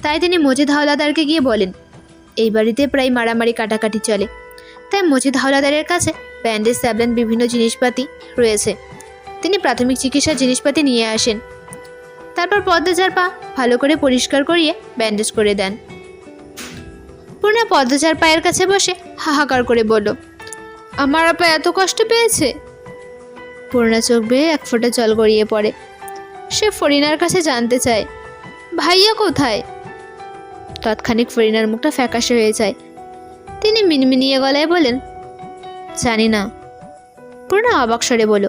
তাই তিনি মজিদ হাওলাদারকে গিয়ে বলেন। এই বাড়িতে প্রায় মারামারি কাটাকাটি চলে, তাই মজিদ হাওলাদারের কাছে ব্যান্ডেজ, স্যাবলেন, বিভিন্ন জিনিসপাতি রয়েছে। তিনি প্রাথমিক চিকিৎসার জিনিসপাতি নিয়ে আসেন। তারপর পদ্মচার পা ভালো করে পরিষ্কার করিয়ে ব্যান্ডেজ করে দেন। পূর্ণা পদ্মচার পায়ের কাছে বসে হাহাকার করে বলল, আমার আপা এত কষ্ট পেয়েছে। পূর্ণা চোখ বেয়ে এক ফোঁটা জল গড়িয়ে পড়ে। সে ফরিনার কাছে জানতে চায়, ভাইয়া কোথায়? তৎক্ষণিক ফরিনার মুখটা ফ্যাকাশে হয়ে যায়। তিনি মিনমিনিয়ে গলায় বলেন, জানি না। পূর্ণা অবাক স্বরে বলল,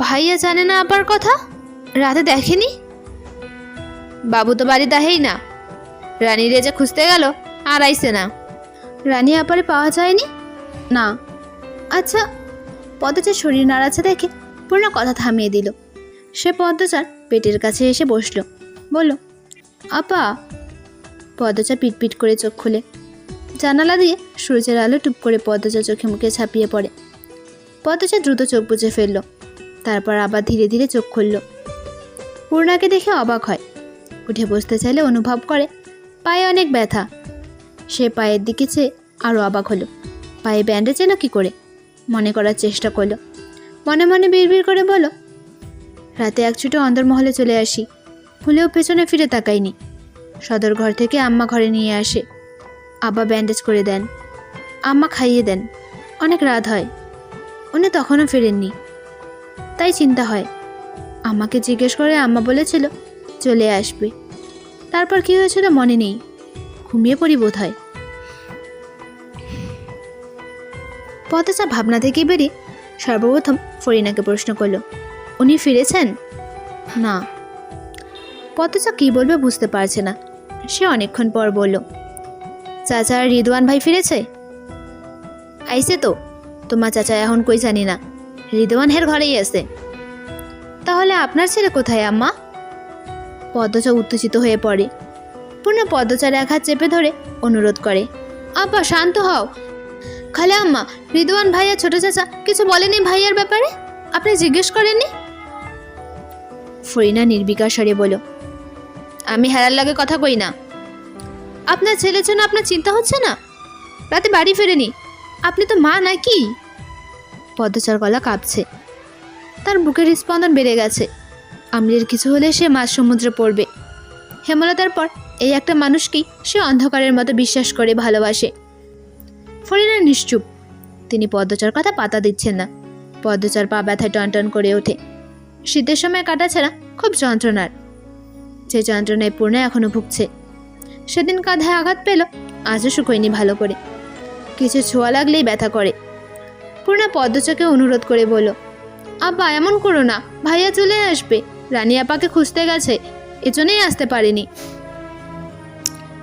ভাইয়া জানে না আপার কথা? রাতে দেখেনি? বাবু তো বাড়িতে আহেই না। রানী রেজা খুঁজতে গেল, আর আইসে না। রানী আপারে পাওয়া যায়নি? না। আচ্ছা। পদ্মচার শরীর নাড়াচ্ছে দেখে পূর্ণা কথা থামিয়ে দিল। সে পদ্মচার পেটের কাছে এসে বসল, বলল, আপা। পদ্মচা পিটপিট করে চোখ খুলে। জানালা দিয়ে সূর্যের আলো টুপ করে পদ্মচা চোখে মুখে ছাপিয়ে পড়ে। পদ্মচা দ্রুত চোখ বুজে ফেলল, তারপর আবার ধীরে ধীরে চোখ খুলল। পূর্ণাকে দেখে অবাক হয়। উঠে বসতে চাইলে অনুভব করে পায়ে অনেক ব্যথা। সে পায়ের দিকে চেয়ে আরও অবাক হলো। পায়ে ব্যান্ডেজ এলো কী করে? মনে করার চেষ্টা করলো। মনে মনে বিড়বিড় করে বলল, রাতে এক ছুটে অন্দরমহলে চলে আসি, ভুলেও পেছনে ফিরে তাকাইনি। সদর ঘর থেকে আম্মা ঘরে নিয়ে আসে। আব্বা ব্যান্ডেজ করে দেন, আম্মা খাইয়ে দেন। অনেক রাত হয়, উনি তখনও ফেরেননি। তাই চিন্তা হয়। আমাকে জিজ্ঞেস করে আম্মা বলেছিল চলে আসবে। তারপর কি হয়েছিল মনে নেই, ঘুমিয়ে পড়ি বোধ হয়। পদ্মচা ভাবনা থেকে বেরিয়ে সর্বপ্রথম ফরিনাকে প্রশ্ন করল, উনি ফিরেছেন? না। পদ্মচা কী বলবে বুঝতে পারছে না। সে অনেকক্ষণ পর বলল, চাচা আর রিদওয়ান ভাই ফিরেছে? আইসে তো, তোমার চাচা এখন কই জানি না, রিদওয়ান হের ঘরেই আছে। তাহলে আপনার ছেলে কোথায় আম্মা? পদ্মচা উত্তেজিত হয়ে পড়ে। পূর্ণা পদ্মচার এক হাত চেপে ধরে অনুরোধ করে, আব্বা শান্ত হও। খালে আম্মা, রিদওয়ান ভাইয়া ছোট চাচা কিছু বলেনি ভাইয়ার ব্যাপারে? আপনি জিজ্ঞেস করেননি? ফরিনা নির্বিকার স্বরে বলল, আমি হেরার লাগে কথা কই না। আপনার ছেলের জন্য আপনার চিন্তা হচ্ছে না? রাতে বাড়ি ফেরেনি, আপনি তো মা নাকি? পদ্মচার গলা কাঁপছে, তার বুকের স্পন্দন বেড়ে গেছে। আমিরের কিছু হলে সে মাঝ সমুদ্রে পড়বে। হেমলতার পর এই একটা মানুষকেই সে অন্ধকারের মতো বিশ্বাস করে ভালোবাসে। ফরিনা নিশ্চুপ। তিনি পদ্মচার কথা পাতা দিচ্ছেন না। পদ্মচার পা ব্যথায় টনটন করে ওঠে। শীতের সময় কাটা ছাড়া খুব যন্ত্রণার, যে যন্ত্রণায় পূর্ণা এখনো ভুগছে। সেদিন কাঁধায় আঘাত পেল, আজও শুকোয়নি ভালো করে। কিছু ছোঁয়া লাগলেই ব্যথা করে। পূর্ণা পদ্মচাকে অনুরোধ করে বলল, আব্বা এমন করো না, ভাইয়া চলে আসবে। রানী আপাকে খুঁজতে গেছে, এজন্যই আসতে পারেনি।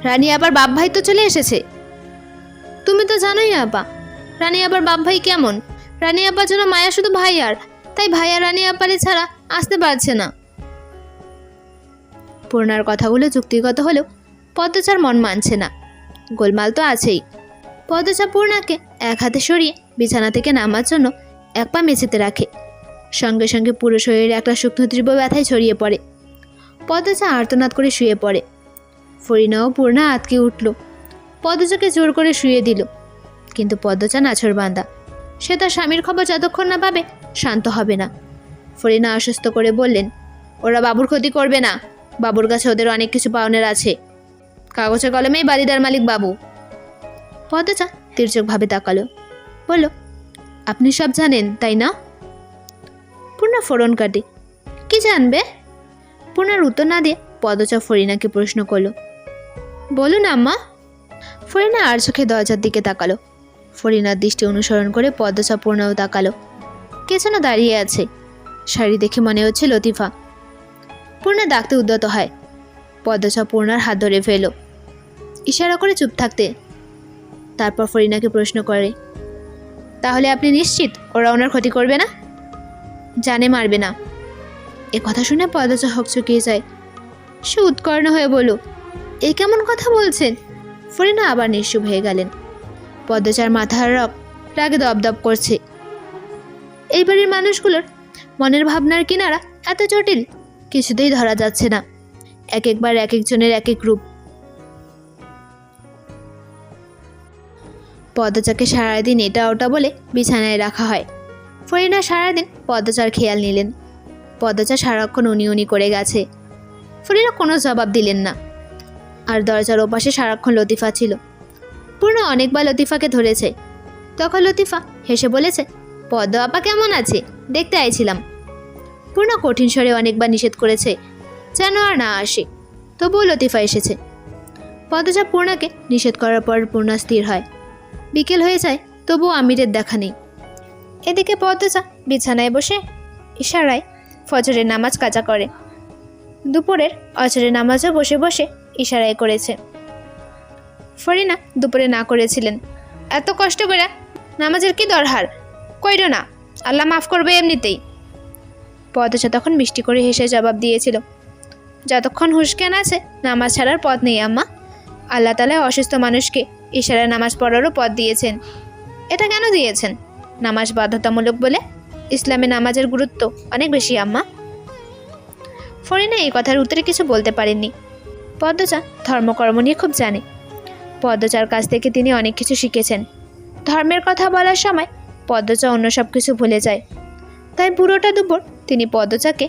রানী আপার বাপ ভাই তো চলে এসেছে। তুমি তো জানোই আপা, রানী আপার বাপ ভাই কেমন। রানী আপার জন্য মায়া শুধু ভাইয়ার, তাই ভাইয়া রানী আপারে ছাড়া আসতে পারছে না। পূর্ণার কথাগুলো যুক্তিগত হলেও পদ্মচার মন মানছে না। গোলমাল তো আছেই। পদ্মচা পূর্ণাকে এক হাতে সরিয়ে বিছানা থেকে নামার জন্য এক পা মেঝেতে রাখে। সঙ্গে সঙ্গে পুরো শরীরে একটা শুকনো তীব্র ব্যথায় ছড়িয়ে পড়ে। পদ্মচা আর্তনাদ করে শুয়ে পড়ে। ফরিনা ও পূর্ণা আটকে উঠল। পদ্মচাকে জোর করে শুয়ে দিল, কিন্তু পদ্মচা নাছোড়বান্দা। সে তার স্বামীর খবর যতক্ষণ না পাবে শান্ত হবে না। ফরিনা আশ্বস্ত করে বললেন, ওরা বাবুর ক্ষতি করবে না। বাবুর কাছে ওদের অনেক কিছু পাওনের আছে। কাগজে কলমেই বাড়িদার মালিক বাবু। পদ্মচা তির্যকভাবে তাকালো, বলল, আপনি সব জানেন তাই না? পূর্ণা ফোড়ন কাটে, কি জানবে? পূর্ণার উত্তর না দিয়ে পদচা ফরিনাকে প্রশ্ন করলো, বলুন আম্মা। ফরিনা আর চোখে দরজার দিকে তাকালো। ফরিনার দৃষ্টি অনুসরণ করে পদচা পূর্ণাও তাকালো। কে যেন দাঁড়িয়ে আছে, শাড়ি দেখে মনে হচ্ছে লতিফা। পূর্ণা ডাকতে উদ্যত হয়। পদচা পূর্ণার হাত ধরে ফেল, ইশারা করে চুপ থাকতে। তারপর ফরিনাকে প্রশ্ন করে, তাহলে আপনি নিশ্চিত ওরা ওনার ক্ষতি করবে না? জানে মারবে না। এ কথা শুনে পদচা হকচকিয়ে যায়। সে উৎকর্ণ হয়ে বলল, এই কেমন কথা বলছেন? ফরিনা আবার নিশ্চুপ হয়ে গেলেন। পদচার মাথার রক রাগে দপদপ করছে। এই বাড়ির মানুষগুলোর মনের ভাবনার কিনারা এত জটিল, কিছুতেই ধরা যাচ্ছে না। এক একবার এক একজনের এক এক রূপ। পদচাকে সারাদিন এটা ওটা বলে বিছানায় রাখা হয়। ফরিনা সারাদিন পদচার খেয়াল নিলেন। পদচা সারাক্ষণ উনি উনি করে গেছে। ফরিনা কোনো জবাব দিলেন না। আর দরজার ওপাশে সারাক্ষণ লতিফা ছিল। পূর্ণ অনেকবার লতিফাকে ধরেছে। তখন লতিফা হেসে বলেছে, পদ্ম আপা কেমন আছে, দেখতে আইছিলাম। পূর্ণ কঠিন স্বরে অনেকবার নিষেধ করেছে যেন আর না আসে, তবুও লতিফা এসেছে। পদচা পূর্ণাকে নিষেধ করার পর পূর্ণা স্থির হয়। বিকেল হয়ে যায়, তবুও আমিরের দেখা নেই। এদিকে পদচা বিছানায় বসে ইশারায় ফজরের নামাজ কাজা করে। দুপুরের অজরের নামাজও বসে বসে ইশারায় করেছে। ফরিনা দুপুরে না করেছিলেন, এত কষ্ট করে নামাজের কি দরকার, কইরো না, আল্লাহ মাফ করবে এমনিতেই। পদচা তখন মিষ্টি করে হেসে জবাব দিয়েছিল, যতক্ষণ হুঁশ জ্ঞান আছে নামাজ ছাড়ার পথ নেই আম্মা। আল্লাহ তাআলা অসুস্থ মানুষকে ইশারায় নামাজ পড়ারও পথ দিয়েছেন। এটা কেন দিয়েছেন? নামাজ বাধ্যতামূলক বলে। ইসলামে নামাজের গুরুত্ব অনেক বেশি আম্মা। ফরিনা এই কথার উত্তরে কিছু বলতে পারেননি। পদ্মচা ধর্মকর্ম নিয়ে খুব জানে। পদ্মচার কাছ থেকে তিনি অনেক কিছু শিখেছেন। ধর্মের কথা বলার সময় পদ্মচা অন্য সব কিছু ভুলে যায়। তাই পুরোটা দুপুর তিনি পদ্মচাকে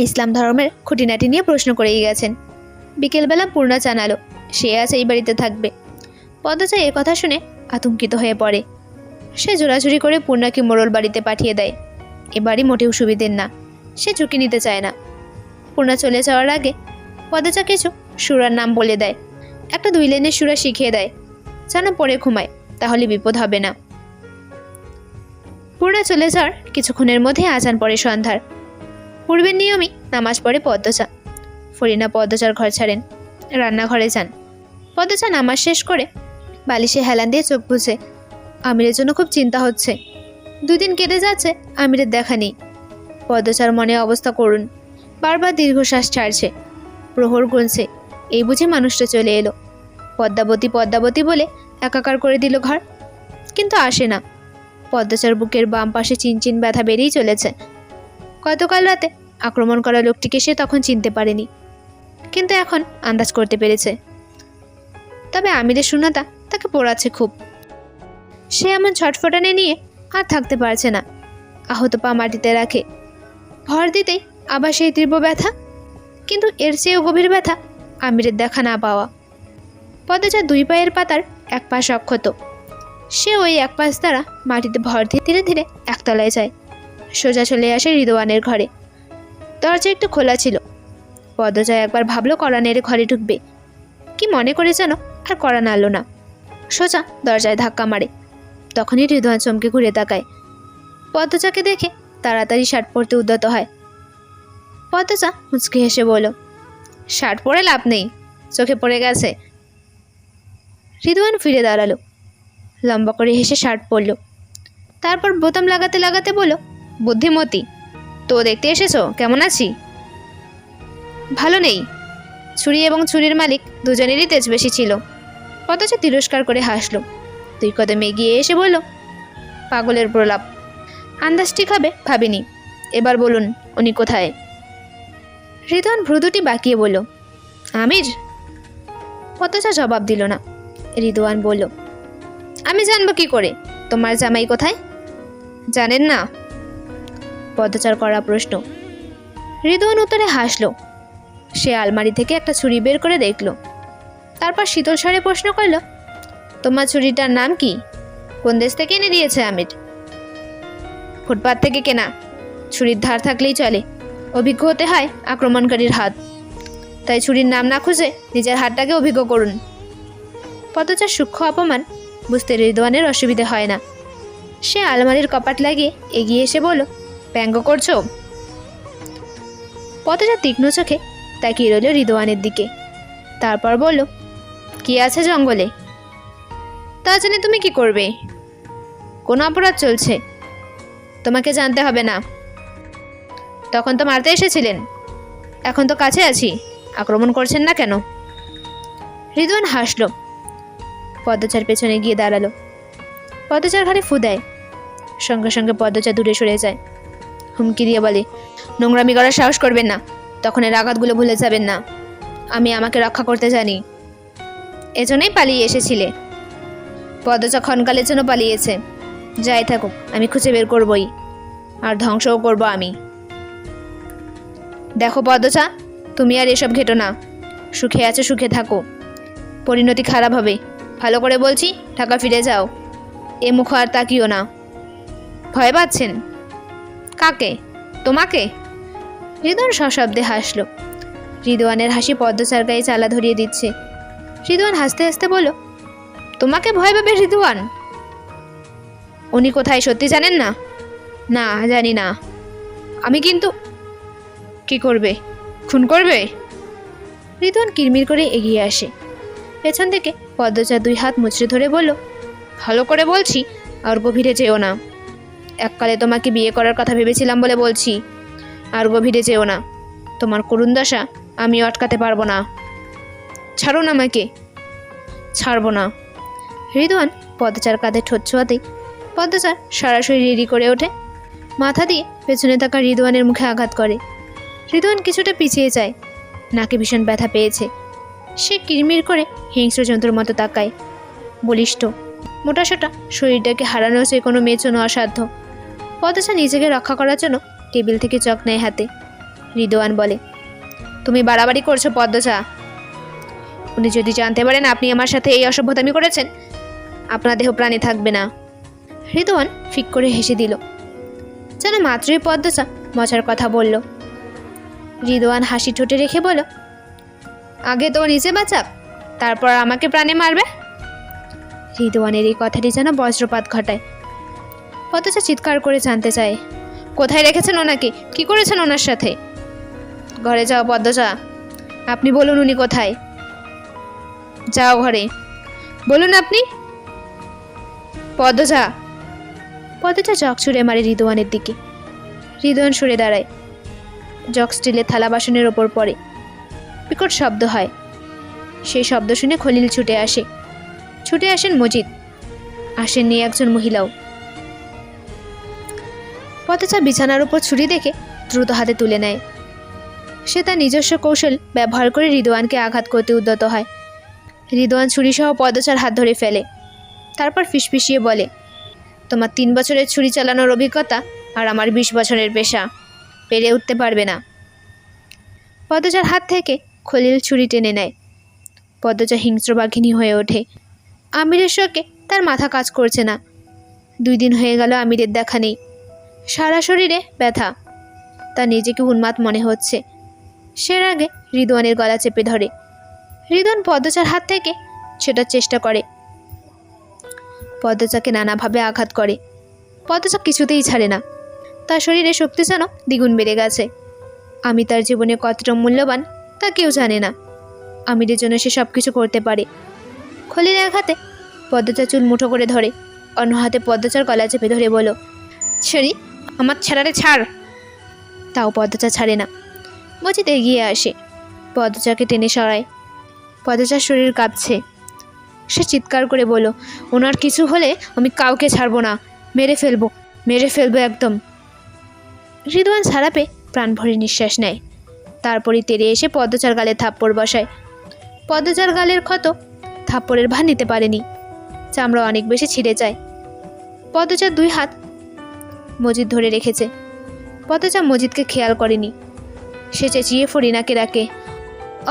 ইসলাম ধর্মের খুঁটিনাটি নিয়ে প্রশ্ন করেই গেছেন। বিকেলবেলা পূর্ণা জানালো সে আজ এই বাড়িতে থাকবে। পদ্মচা এ কথা শুনে আতঙ্কিত হয়ে পড়ে। সে জোরাজুরি করে পূর্ণাকে মোড়ল বাড়িতে পাঠিয়ে দেয়। এ বাড়ি মোটেও সুবিধের না, সে ঝুঁকি নিতে চায় না। পূর্ণা চলে যাওয়ার আগে পদ্মচা কিছু সুরার নাম বলে দেয়। একটা 2 লাইনের সুরা শিখিয়ে দেয়, যেন পড়ে ঘুমায়, তাহলে বিপদ হবে না। পূর্ণা চলে যাওয়ার কিছুক্ষণের মধ্যে আজান পড়ে সন্ধ্যার। পূর্বের নিয়মই নামাজ পড়ে পদ্মচা। ফরিনা পদ্মচার ঘর ছাড়েন, রান্নাঘরে যান। পদ্মচা নামাজ শেষ করে বালিশে হেলান দিয়ে চোখ বুঝে। আমিরের জন্য খুব চিন্তা হচ্ছে। 2 দিন কেটে যাচ্ছে, আমিরের দেখা নেই। পদ্মচার মনে অবস্থা করুন, বারবার দীর্ঘশ্বাস ছাড়ছে। প্রহর গুনছে, এই বুঝে মানুষটা চলে এলো। পদ্মাবতী পদ্মাবতী বলে একাকার করে দিল ঘর, কিন্তু আসে না। পদ্মচার বুকের বাম পাশে চিনচিন ব্যথা বেড়েই চলেছে। গতকাল রাতে আক্রমণ করা লোকটিকে সে তখন চিনতে পারেনি, কিন্তু এখন আন্দাজ করতে পেরেছে। তবে আমিরের শূন্যতা তাকে পোড়াচ্ছে খুব। সে এমন ছটফটানে নিয়ে আর থাকতে পারছে না। আহত পা মাটিতে রাখে। ভর দিতেই আবার সেই তীব্র ব্যথা, কিন্তু এর চেয়েও গভীর ব্যথা আমিরের দেখা না পাওয়া। পদ্মচা 2 পায়ের পাতার এক পাশ অক্ষত। সে ওই এক পাশ দ্বারা মাটিতে ভর দিয়ে ধীরে ধীরে একতলায় যায়। সোজা চলে আসে রিদওয়ানের ঘরে। দরজা একটু খোলা ছিল। পদ্মচা একবার ভাবলো কড়া নেড়ে ঘরে ঢুকবে, কি মনে করে যেন আর কড়া নাড়ল না। সোজা দরজায় ধাক্কা মারে। তখনই রিদওয়ান চমকে ঘুরে তাকায়। পদ্মচাকে দেখে তাড়াতাড়ি শার্ট পরতে উদ্যত হয়। পদ্মচা মুচকি হেসে বলল, শার্ট পরে লাভ নেই, চোখে পড়ে গেছে। রিদওয়ান ফিরে দাঁড়ালো, লম্বা করে হেসে শার্ট পরল। তারপর বোতাম লাগাতে লাগাতে বলল, বুদ্ধিমতী, তো দেখতে এসেছো কেমন আছি? ভালো নেই। ছুরি এবং ছুরির মালিক দুজনেরই তেজ বেশি ছিল। পদ্মচা তিরস্কার করে হাসলো। 2 কদম এগিয়ে এসে বলল, পাগলের প্রলাপ, আন্দাজ ঠিক হবে ভাবিনি। এবার বলুন উনি কোথায়? রিদওয়ান ভ্রুদুটি বাঁকিয়ে বলল, আমির। পদ্মচা জবাব দিল না। রিদওয়ান বলল, আমি জানবো কি করে? তোমার জামাই কোথায়? জানেন না? পদ্মচার করা প্রশ্ন। রিদওয়ান উত্তরে হাসলো। সে আলমারি থেকে একটা ছুরি বের করে দেখল। তারপর শীতল স্বরে প্রশ্ন করল, তোমার ছুরিটার নাম কি? কোন দেশ থেকে এনে দিয়েছে আমির? ফুটপাত থেকে কেনা। ছুরির ধার থাকলেই চলে, অভিজ্ঞ হতে হয় আক্রমণকারীর হাত। তাই ছুরির নাম না খুঁজে নিজের হাতটাকে অভিজ্ঞ করুন। পদচার সূক্ষ্ম অপমান বুঝতে রিদওয়ানের অসুবিধে হয় না। সে আলমারির কপাট লাগিয়ে এগিয়ে এসে বলল, ব্যঙ্গ করছো? পদচা তীক্ষ্ণ চোখে তাকিয়ে রইল রিদওয়ানের দিকে। তারপর বলল, কি আছে জঙ্গলে? তা জেনে তুমি কি করবে? কোনো অপরাধ চলছে, তোমাকে জানতে হবে না। তখন তো মারতে এসেছিলেন, এখন তো কাছে আছি, আক্রমণ করছেন না কেন? রিদওয়ান হাসল, পদচার পেছনে গিয়ে দাঁড়ালো। পদচার ঘাড়ে ফু দেয়, সঙ্গে সঙ্গে পদচা দূরে সরে যায়। হুমকি দিয়ে বলে, নোংরামি করার সাহস করবেন না, তখন এর আঘাতগুলো ভুলে যাবেন না। আমি আমাকে রক্ষা করতে জানি, এজন্যই পালিয়ে এসেছিলে। পদচা ক্ষণকালের জন্য পালিয়েছে, যাই থাকুক আমি খুঁজে বের করবই, আর ধ্বংসও করব আমি। দেখো পদচা, তুমি আর এসব ঘেটো না, সুখে আছো সুখে থাকো, পরিণতি খারাপ হবে। ভালো করে বলছি, ঢাকা ফিরে যাও, এ মুখ আর তাকিও না। ভয় পাচ্ছেন? কাকে? তোমাকে? রিদওয়ান সশব্দে হাসল। রিদওয়ানের হাসি পদ্মচার গায়ে চালা ধরিয়ে দিচ্ছে। রিদওয়ান হাসতে হাসতে বলল, তোমাকে ভয় পাবে রিদওয়ান? উনি কোথায় সত্যি জানেন না? না, জানি না। আমি কিন্তু। কি করবে? খুন করবে? রিদওয়ান কিরমির করে এগিয়ে আসে। পেছন থেকে পদ্মচা দুই হাত মুচড়ে ধরে বলল, ভালো করে বলছি, আর গভীরে যেও না। এককালে তোমাকে বিয়ে করার কথা ভেবেছিলাম বলে বলছি, আর গভীরে যেও না। তোমার করুণ দশা আমি আটকাতে পারবো না। ছাড়ুন আমাকে। ছাড়বো না। রিদওয়ান পদচার কাঁধে ঠোঁট ছোঁয়াতেই পদচার সরাসরি রিরি করে ওঠে, মাথা দিয়ে পেছনে থাকা রিদওয়ানের মুখে আঘাত করে। রিদওয়ান কিছুটা পিছিয়ে যায়, নাকে ভীষণ ব্যথা পেয়েছে। সে কিরমির করে হিংস্র জন্তুর মতো তাকায়। বলিষ্ঠ মোটাসোটা শরীরটাকে হারানো যে কোনো মেয়ের জন্য অসাধ্য। পদচা নিজেকে রক্ষা করার জন্য টেবিল থেকে চক নেয় হাতে। রিদওয়ান বলে, তুমি বাড়াবাড়ি করছো পদ্মচা। উনি যদি জানতে পারেন আপনি আমার সাথে এই অসভ্যতামি করেছেন, আপনার দেহ প্রাণে থাকবে না। রিদওয়ান ফিক করে হেসে দিল, যেন মাত্রই পদ্মচা মজার কথা বলল। রিদওয়ান হাসি ঠোঁটে রেখে বলল, আগে তো নিজে বাঁচাক, তারপর আমাকে প্রাণে মারবে। রিদওয়ানের এই কথাটি যেন বজ্রপাত ঘটায়। পদ্মচা চিৎকার করে জানতে চায়, কোথায় রেখেছেন ওনাকে? কি করেছেন ওনার সাথে? ঘরে যাও পদ্মচা, আপনি বলুন উনি কোথায়। যাও ঘরে, বলুন আপনি। পদ্মচা। পদ্মচা জগ ছুঁড়ে মারে রিদওয়ানের দিকে। রিদওয়ান সরে দাঁড়ায়। জগ স্টিলের থালা বাসনের ওপর পড়ে, বিকট শব্দ হয়। সেই শব্দ শুনে খলিল ছুটে আসে। ছুটে আসেন মজিদ, আসেননি একজন মহিলাও। পদ্মচা বিছানার উপর ছুরি দেখে দ্রুত হাতে তুলে নেয়। সে তার নিজস্ব কৌশল ব্যবহার করে রিদওয়ানকে আঘাত করতে উদ্যত হয়। রিদওয়ান ছুরিসহ পদ্মচার হাত ধরে ফেলে, তারপর ফিসফিসিয়ে বলে, তোমার 3 বছরের ছুরি চালানোর অভিজ্ঞতা আর আমার 20 বছরের পেশা, পেরে উঠতে পারবে না। পদ্মচার হাত থেকে খলিল ছুরি টেনে নেয়। পদ্মচা হিংস্র বাঘিনী হয়ে ওঠে। আমিরের শোকে তার মাথা কাজ করছে না। 2 দিন হয়ে গেল আমিরের দেখা নেই। সারা শরীরে ব্যথা, তার নিজেকে উন্মাদ মনে হচ্ছে। সে আগে রিদওয়ানের গলা চেপে ধরে। রিদওয়ান পদ্মচার হাত থেকে ছেটার চেষ্টা করে, পদ্মচাকে নানাভাবে আঘাত করে। পদ্মচা কিছুতেই ছাড়ে না। তার শরীরে শক্তি যেন দ্বিগুণ বেড়ে গেছে। আমি তার জীবনে কতটা মূল্যবান তা কেউ জানে না। আমিরের জন্য সে সব কিছু করতে পারে। খলিল এক হাতে পদ্মচা চুল মুঠো করে ধরে, অন্য হাতে পদ্মচার গলা চেপে ধরে বলো, ছেড়ি, আমার ছেড়ারে ছাড়। তাও পদ্মচা ছাড়ে না। মজিদ এগিয়ে আসে, পদ্মচাকে টেনে সরায়। পদ্মচার শরীর কাঁপছে। সে চিৎকার করে বলো, ওনার কিছু হলে আমি কাউকে ছাড়বো না, মেরে ফেলবো একদম। রিদওয়ান ছাড়া পেয়ে প্রাণ ভরে নিঃশ্বাস নেয়। তারপরই তেড়ে এসে পদ্মচার গালে থাপ্পড় বসায়। পদ্মচার গালের ক্ষত থাপ্পড়ের ভার নিতে পারেনি, চামড়া অনেক বেশি ছিঁড়ে যায়। পদ্মচার 2 হাত মজিদ ধরে রেখেছে। পদ্মচা মজিদকে খেয়াল করেনি। সে চেঁচিয়ে ফরিনাকে ডাকে,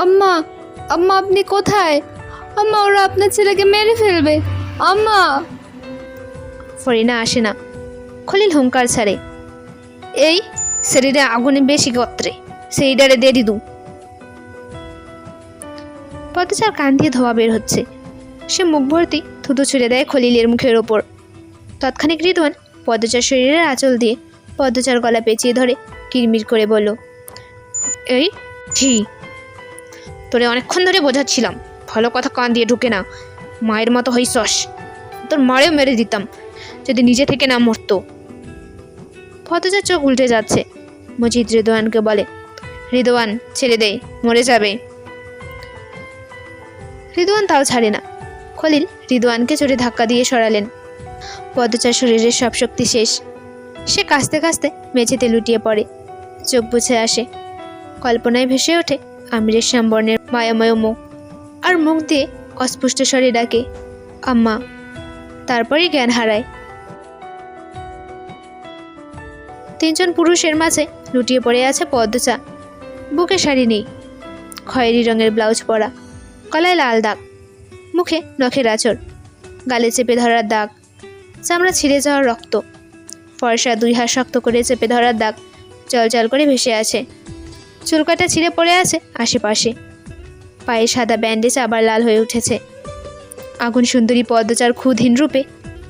আম্মা, আম্মা আপনি কোথায়? আম্মা, ওরা আপনার ছেলেকে মেরে ফেলবে, আম্মা। ফরিনা আসে না। খলিল হুঙ্কার ছাড়ে, এই শরীরে আগুনে বেশি গত্রে, সেই ডারে দিয়ে দিদু। পদচার কান দিয়ে ধোয়া বের হচ্ছে। সে মুখ ভর্তি থুতু ছুঁড়ে দেয় খলিলের মুখের ওপর। তৎক্ষণিক রিদওয়ান পদচার শরীরের আঁচল দিয়ে পদচার গলা পেঁচিয়ে ধরে কিরমির করে বলল, এই ঝি, তোরে অনেকক্ষণ ধরে বোঝাচ্ছিলাম, ভালো কথা কান দিয়ে ঢুকে না, মায়ের মতো হইছস, তোর মারেও মেরে দিতাম যদি নিজে থেকে না মরতো। পদচার চোখ উল্টে যাচ্ছে। মজিদ রিদওয়ানকে বলে, রিদওয়ান ছেড়ে দে, মরে যাবে। রিদওয়ান তাও ছাড়ে না। খলিল রিদওয়ানকে চড়ে ধাক্কা দিয়ে সরালেন। পদচার শরীরের সব শক্তি শেষ। সে কাঁচতে কাঁচতে মেঝেতে লুটিয়ে পড়ে, চোখ বুঝে আসে। কল্পনায় ভেসে ওঠে আমিরের শ্যামবর্ণের মায়াময় মুখ, আর মুখ দিয়ে অস্পষ্ট স্বরে ডাকে, আম্মা। তারপরই জ্ঞান হারায়। তিনজন পুরুষের মাঝে লুটিয়ে পড়ে আছে পদ্মচা। বুকে শাড়ি নেই, খয়েরি রঙের ব্লাউজ পরা, গলায় লাল দাগ, মুখে নখের আঁচড়, গালে চেপে ধরার দাগ, চামড়া ছিঁড়ে যাওয়ার রক্ত, ফর্সা দুই হাত শক্ত করে চেপে ধরার দাগ জল করে ভেসে আছে। চুলকাটা ছিঁড়ে পড়ে আছে আশেপাশে। পায়ে সাদা ব্যান্ডেজ আবার লাল হয়ে উঠেছে। আগুন সুন্দরী পদ্মচার ক্ষুধীন রূপে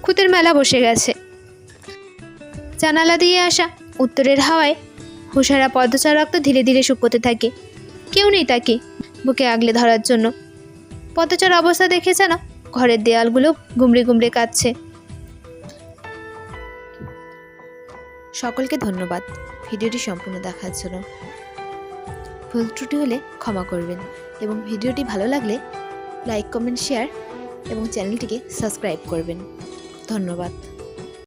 খুঁতের মেলা বসে গেছে। জানালা দিয়ে আসা উত্তরের হাওয়ায় হুঁশারা পদ্মচার রক্ত ধীরে ধীরে শুকোতে থাকে। কেউ নেই তাকে বুকে আগলে ধরার জন্য। পদ্মচার অবস্থা দেখে যেন ঘরের দেয়ালগুলো গুমড়ে গুমড়ে কাঁদছে। সকলকে ধন্যবাদ ভিডিওটি সম্পূর্ণ দেখার জন্য। ভুল ত্রুটি হলে ক্ষমা করবেন এবং ভিডিওটি ভালো লাগলে লাইক, কমেন্ট, শেয়ার এবং চ্যানেলটিকে সাবস্ক্রাইব করবেন। ধন্যবাদ।